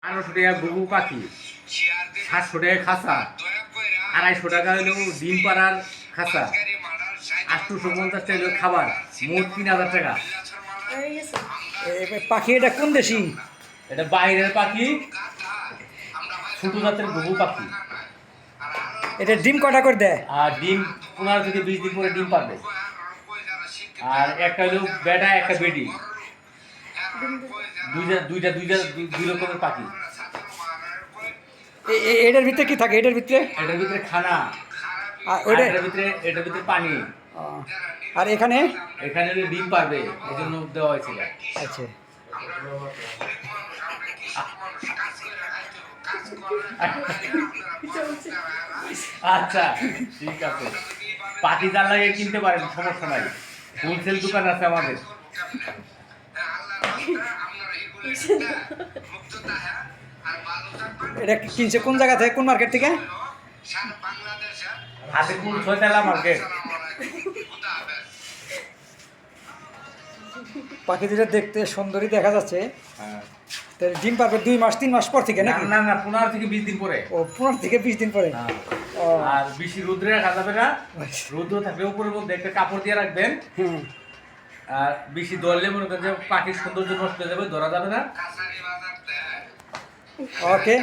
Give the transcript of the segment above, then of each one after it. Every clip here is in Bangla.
1200 টাকা ঘুঘু পাখি, 700 টাকা খাঁচা, 250 টাকা হলো ডিম পাড়ার খাঁচা, 850 টাকা হলো খাবার, মোট 3000 টাকা। পাখি এটা কোন দেশি? এটা বাইরের পাখি, ছোট জাতের ঘুঘু পাখি। এটা ডিম কটা করে দেয়? আর ডিম 15 থেকে 20 দিন পরে ডিম পারবে। আর একটা হলো বেটা, একটা বেডি, দুই রকমের পাখি। এটার ভিতরে কি থাকে? এটার ভিতরে খানা, আর ওইটা এটার ভিতরে পানি। আর এখানে হলো ডিম পারবে, এই জন্য দেওয়া হয়েছিল। আচ্ছা, আচ্ছা ঠিক আছে, পাখি জাল লাগিয়ে কিনতে পারেন, সমস্যা নাই। হোলসেল দোকান আছে আমাদের। এটা কিনছে কোন জায়গা থেকে, কোন মার্কেট থেকে? হাতিপুর 6 তলা মার্কেট। পাখি দুটো দেখতে সুন্দরী দেখা যাচ্ছে। হ্যাঁ। তাহলে ডিম পারবে 2 মাস 3 মাস পর থেকে না নাকি? না না, 15 থেকে 20 দিন পরে। ও 15 থেকে 20 দিন পরে। হ্যাঁ। ও আর বেশি রোদ্রে রাখা যাবে না, রোদ্র থাকলে উপরের মধ্যে একটা কাপড় দিয়ে রাখবেন। হুম, আর বেশি ধরলে মনে করেন যে পাখির সৌন্দর্য নষ্ট হয়ে যাবে, ধরা যাবে না। ওকে,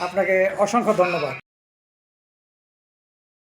আপনাকে অসংখ্য ধন্যবাদ।